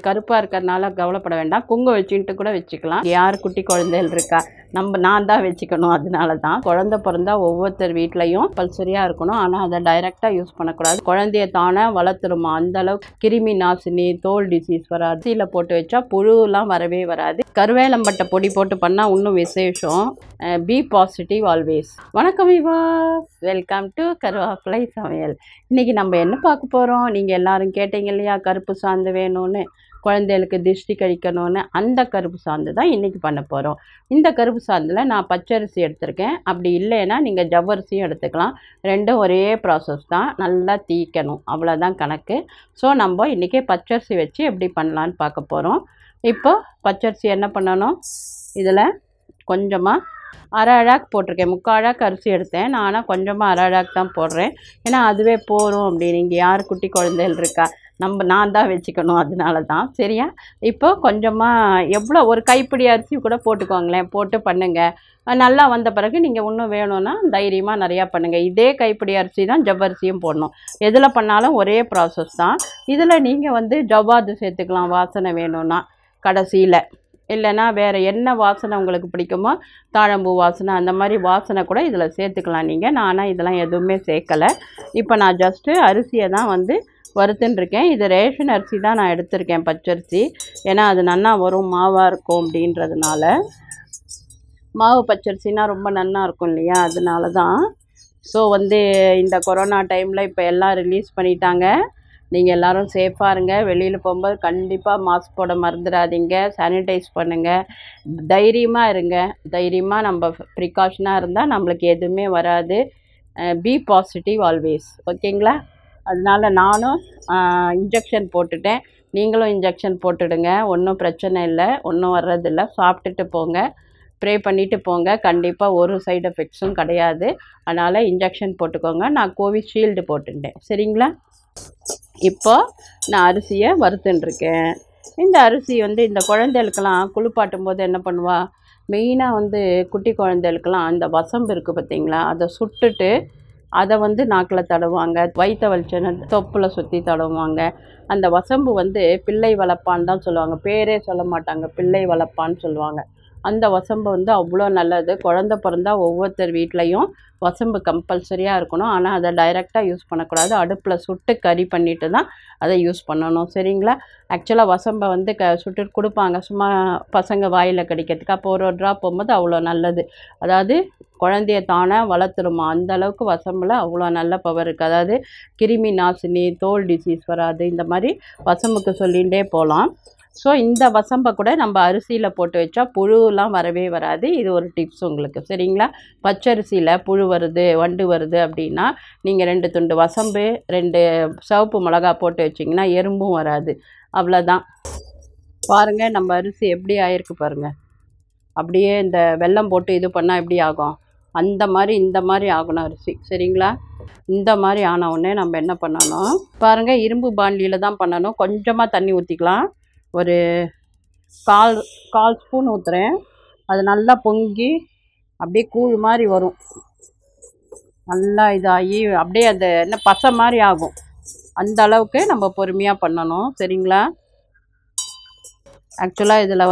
கருப்பாக இருக்கிறதுனால கவலைப்பட வேண்டாம். குங்குமம் வச்சுட்டு கூட வச்சுக்கலாம். யார் குட்டி குழந்தைகள் இருக்கா, நான் தான் வச்சுக்கணும். அதனால தான் குழந்தை பிறந்தா ஒவ்வொருத்தர் வீட்லையும் கம்பல்சரியாக இருக்கணும். ஆனால் அதை டைரெக்டாக யூஸ் பண்ணக்கூடாது. குழந்தைய தானே வளர்த்துருமா, அந்தளவுக்கு கிருமி நாசினி, தோல் டிசீஸ் வராது. அரிசியில் போட்டு வச்சா புழுலாம் வரவே வராது. கருவேலம்பட்டை பொடி போட்டு பண்ணால் இன்னும் விசேஷம். Be positive always. வணக்கம் விவாஸ், வெல்கம் டு கருவேப்பிலை சமையல். இன்றைக்கி நம்ம என்ன பார்க்க போகிறோம், நீங்கள் எல்லோரும் கேட்டீங்க இல்லையா, கருப்பு சாந்து வேணும்னு, குழந்தைகளுக்கு திருஷ்டி கழிக்கணும்னு. அந்த கருப்பு சாந்து தான் இன்றைக்கி பண்ண போகிறோம். இந்த கருப்பு சாந்தில் நான் பச்சரிசி எடுத்திருக்கேன். அப்படி இல்லைன்னா நீங்கள் ஜவ்வரிசியும் எடுத்துக்கலாம். ரெண்டும் ஒரே ப்ராசஸ் தான். நல்லா தீக்கணும், அவ்வளோதான் கணக்கு. ஸோ நம்ம இன்றைக்கி பச்சரிசி வச்சு எப்படி பண்ணலான்னு பார்க்க போகிறோம். இப்போ பச்சரிசி என்ன பண்ணணும், இதில் கொஞ்சமாக அரை அழாக்கு போட்டிருக்கேன். 3/4 அழாக்கு அரிசி எடுத்தேன் நான், ஆனால் கொஞ்சமாக அரை அழாக்கு தான் போடுறேன். ஏன்னா அதுவே போகிறோம். அப்படின்னு இங்கே யார் குட்டி குழந்தைகள் இருக்கா, நான் தான் வச்சுக்கணும். அதனால தான். சரியா, இப்போ கொஞ்சமாக எவ்வளோ ஒரு கைப்பிடி அரிசி கூட போட்டுக்கோங்களேன். போட்டு பண்ணுங்கள். நல்லா வந்த பிறகு நீங்கள் இன்னும் வேணும்னா தைரியமாக நிறையா பண்ணுங்கள். இதே கைப்பிடி அரிசி தான் ஜவ்வரிசியும் போடணும். எதில் பண்ணாலும் ஒரே ப்ராசஸ் தான். இதில் நீங்கள் ஜவ்வாது சேர்த்துக்கலாம் வாசனை வேணும்னா கடைசியில். இல்லைன்னா வேறு என்ன வாசனை உங்களுக்கு பிடிக்குமோ, தாழம்பூ வாசனை, அந்த மாதிரி வாசனை கூட இதில் சேர்த்துக்கலாம் நீங்கள். நானாக இதெல்லாம் எதுவுமே சேர்க்கலை. இப்போ நான் ஜஸ்ட்டு அரிசியை தான் வறுத்துன்ருக்கேன். இது ரேஷன் அரிசி தான் நான் எடுத்திருக்கேன், பச்சரிசி. ஏன்னா அது நல்லா வரும், மாவாக இருக்கும் அப்படின்றதுனால. மாவு பச்சரிசினா ரொம்ப நல்லா இருக்கும் இல்லையா, அதனால தான். ஸோ இந்த கொரோனா டைமில் இப்போ எல்லாம் ரிலீஸ் பண்ணிட்டாங்க. நீங்கள் எல்லோரும் சேஃபாக இருங்க. வெளியில் போகும்போது கண்டிப்பாக மாஸ்க் போட மறந்துடாதீங்க. சானிடைஸ் பண்ணுங்கள். தைரியமாக இருங்க. தைரியமாக நம்ம ப்ரிகாஷனாக இருந்தால் நம்மளுக்கு எதுவுமே வராது. Be positive always. ஓகேங்களா? அதனால் நானும் இன்ஜெக்ஷன் போட்டுட்டேன். நீங்களும் இன்ஜெக்ஷன் போட்டுடுங்க. ஒன்றும் பிரச்சனை இல்லை, ஒன்றும் வர்றதில்லை. சாப்பிட்டுட்டு போங்க, ப்ரே பண்ணிவிட்டு போங்க. கண்டிப்பாக ஒரு சைடு எஃபெக்ட்ஸும் கிடையாது. அதனால் இன்ஜெக்ஷன் போட்டுக்கோங்க. நான் கோவிஷீல்டு போட்டுட்டேன். சரிங்களா? இப்போ நான் அரிசியை வறுத்துட்டுருக்கேன். இந்த அரிசி இந்த குழந்தைகளுக்கெல்லாம் குளிப்பாட்டும் போது என்ன பண்ணுவா, மெயினாக குட்டி குழந்தைகளுக்கெல்லாம் அந்த வசம்பு இருக்குது பார்த்தீங்களா, அதை சுட்டுட்டு அதை நாக்கில் தடவுவாங்க. வயிற்ற வலிச்சுன்னு தொப்பில் சுற்றி தடவுவாங்க. அந்த வசம்பு பிள்ளை வளர்ப்பான்னு தான் சொல்லுவாங்க. பேரே சொல்ல மாட்டாங்க, பிள்ளை வளர்ப்பான்னு சொல்லுவாங்க. அந்த வசம்பு அவ்வளோ நல்லது. குழந்த பிறந்தா ஒவ்வொருத்தர் வீட்லேயும் வசம்பு கம்பல்சரியாக இருக்கணும். ஆனால் அதை டைரெக்டாக யூஸ் பண்ணக்கூடாது. அடுப்பில் சுட்டு கறி பண்ணிவிட்டு தான் அதை யூஸ் பண்ணணும். சரிங்களா? ஆக்சுவலாக வசம்பை சுட்டு கொடுப்பாங்க சும்மா பசங்க வாயில் கடிக்கிறதுக்கு. அப்போ ஒரு ட்ராப் போகும்போது அவ்வளோ நல்லது. அதாவது குழந்தைய தானே வளர்த்துருமா, அந்தளவுக்கு வசம்பில் அவ்வளோ நல்ல பவர் இருக்குது. அதாவது கிருமி நாசினி, தோல் டிசீஸ் வராது. இந்த மாதிரி வசம்புக்கு சொல்லிகிட்டே போகலாம். ஸோ இந்த வசம்பை கூட நம்ம அரிசியில் போட்டு வச்சா புழுலாம் வரவே வராது. இது ஒரு டிப்ஸ் உங்களுக்கு. சரிங்களா? பச்சரிசியில் புழு வருது, வண்டு வருது அப்படின்னா நீங்கள் 2 துண்டு வசம்பு, 2 சிவப்பு மிளகா போட்டு வச்சிங்கன்னா எறும்பும் வராது. அவ்வளோதான். பாருங்கள் நம்ம அரிசி எப்படி ஆயிருக்கு பாருங்கள். அப்படியே இந்த வெல்லம் போட்டு இது பண்ணால் எப்படி ஆகும், அந்த மாதிரி இந்த மாதிரி ஆகணும் அரிசி. சரிங்களா? இந்த மாதிரி ஆன உடனே நம்ம என்ன பண்ணணும் பாருங்கள், இரும்பு பாண்டியில் தான் பண்ணணும். கொஞ்சமாக தண்ணி ஊற்றிக்கலாம். ஒரு கால் ஸ்பூன் ஊற்றுறேன். அது நல்லா பொங்கி அப்படியே கூழ் மாதிரி வரும். நல்லா இதாகி அப்படியே அது என்ன பசை மாதிரி ஆகும். அந்த அளவுக்கு நம்ம பொறுமையாக பண்ணணும். சரிங்களா? ஆக்சுவலாக இதில்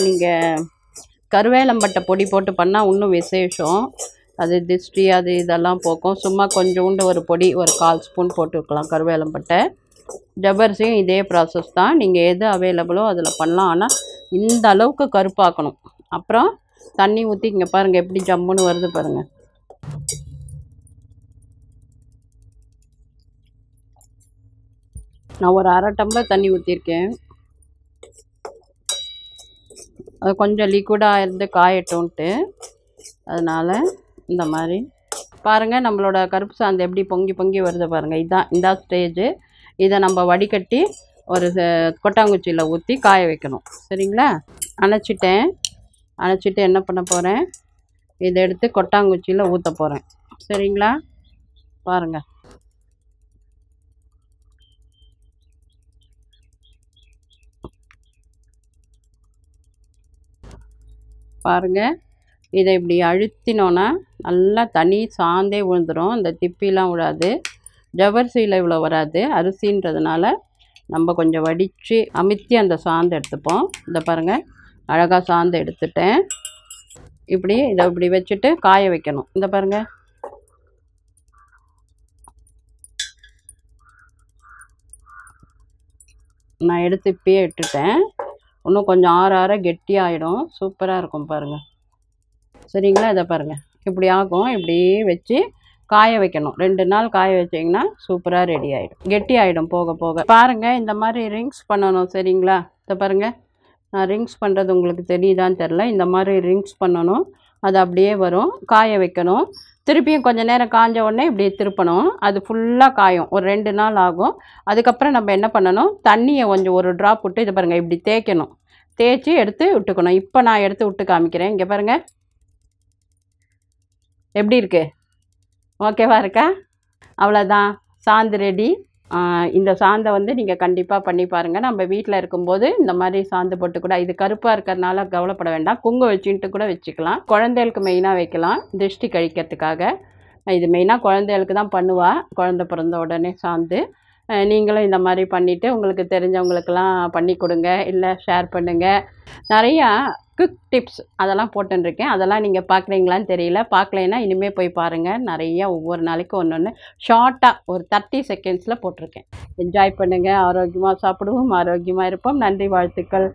நீங்கள் கருவேலம்பட்டை பொடி போட்டு பண்ணால் இன்னும் விசேஷம். அது திருஷ்டி அது இதெல்லாம் போக்கும். சும்மா கொஞ்சோண்டு ஒரு பொடி, ஒரு 1/4 ஸ்பூன் போட்டுக்கலாம் கருவேலம்பட்டை. ஜவ்வரிசியும் இதே ப்ராசஸ் தான். நீங்கள் எது அவைலபிளோ அதில் பண்ணலாம். ஆனால் இந்த அளவுக்கு கருப்பாக்கணும். அப்புறம் தண்ணி ஊற்றி இங்கே பாருங்கள் எப்படி ஜம்முன்னு வருது பாருங்கள். நான் ஒரு 1/2 டம்ளர் தண்ணி ஊற்றிருக்கேன். அது கொஞ்சம் லிக்விடாக இருந்து காயட்டும்ன்ட்டு. அதனால் இந்த மாதிரி பாருங்கள் நம்மளோட கருப்பு சாந்து எப்படி பொங்கி பொங்கி வருது பாருங்கள். இந்த ஸ்டேஜு. இதை நம்ம வடிகட்டி ஒரு கொட்டாங்குச்சியில் ஊற்றி காய வைக்கணும். சரிங்களா? அணைச்சிட்டு என்ன பண்ண போகிறேன், இதை எடுத்து கொட்டாங்குச்சியில் ஊற்ற போகிறேன். சரிங்களா? பாருங்கள். பாருங்கள், இதை இப்படி அழுத்தினோன்னா நல்லா தனி சாந்தே விழுந்துடும். இந்த திப்பிலாம் விழாது. ஜவ்வரிசியில் இவ்வளோ வராது. அரிசின்றதுனால நம்ம கொஞ்சம் வடித்து அமுத்தி அந்த சாந்து எடுத்துப்போம். இதை பாருங்கள், அழகாக சாந்து எடுத்துட்டேன். இப்படி இதை இப்படி வச்சுட்டு காய வைக்கணும். இந்த பாருங்கள், நான் எடுத்து இப்பயே இட்டுட்டேன். இன்னும் கொஞ்சம் ஆற ஆற கெட்டியாகிடும், சூப்பராக இருக்கும் பாருங்கள். சரிங்களா? இதை பாருங்கள், இப்படி ஆகும். இப்படி வச்சு காய வைக்கணும். 2 நாள் காய வச்சிங்கன்னா சூப்பராக ரெடி ஆகிடும், கெட்டி ஆகிடும் போக போக. பாருங்கள், இந்த மாதிரி ரிங்ஸ் பண்ணணும். சரிங்களா? இதை பாருங்கள், நான் ரிங்ஸ் பண்ணுறது உங்களுக்கு தெரியுதான்னு தெரில. இந்த மாதிரி ரிங்ஸ் பண்ணணும். அது அப்படியே வரும். காய வைக்கணும். திருப்பியும் கொஞ்சம் நேரம் காஞ்ச உடனே இப்படி திருப்பணும். அது ஃபுல்லாக காயும். ஒரு 2 நாள் ஆகும். அதுக்கப்புறம் நம்ம என்ன பண்ணணும், தண்ணியை கொஞ்சம் ஒரு ட்ராப் விட்டு இதை பாருங்கள் இப்படி தேய்க்கணும். தேய்ச்சி எடுத்து விட்டுக்கணும். இப்போ நான் எடுத்து விட்டு காமிக்கிறேன். இங்கே பாருங்கள், எப்படி இருக்குது? ஓகேவா இருக்கா? அவ்வளோதான், சாந்து ரெடி. இந்த சாந்தை வந்து நீங்கள் கண்டிப்பாக பண்ணி பாருங்கள். நம்ம வீட்டில் இருக்கும்போது இந்த மாதிரி சாந்து போட்டு கூட, இது கருப்பாக இருக்கிறதுனால கவலைப்பட வேண்டாம், குங்குமம் வச்சுட்டு கூட வச்சுக்கலாம். குழந்தைகளுக்கு மெயினாக வைக்கலாம், திருஷ்டி கழிக்கிறதுக்காக. இது மெயினாக குழந்தைகளுக்கு தான் பண்ணுவா, குழந்தை பிறந்த உடனே சாந்து. நீங்களும் இந்த மாதிரி பண்ணிவிட்டு உங்களுக்கு தெரிஞ்சவங்களுக்கெல்லாம் பண்ணி கொடுங்க, இல்லை ஷேர் பண்ணுங்கள். நிறையா குக் டிப்ஸ் அதெல்லாம் போட்டுருக்கேன். அதெல்லாம் நீங்கள் பார்க்குறீங்களான்னு தெரியல. பார்க்கலைன்னா இனிமேல் போய் பாருங்கள். நிறையா ஒவ்வொரு நாளைக்கு ஒன்று ஒன்று ஷார்ட்டாக ஒரு 30 செகண்ட்ஸில் போட்டிருக்கேன். என்ஜாய் பண்ணுங்கள். ஆரோக்கியமாக சாப்பிடுவோம், ஆரோக்கியமாக இருப்போம். நன்றி, வாழ்த்துக்கள்.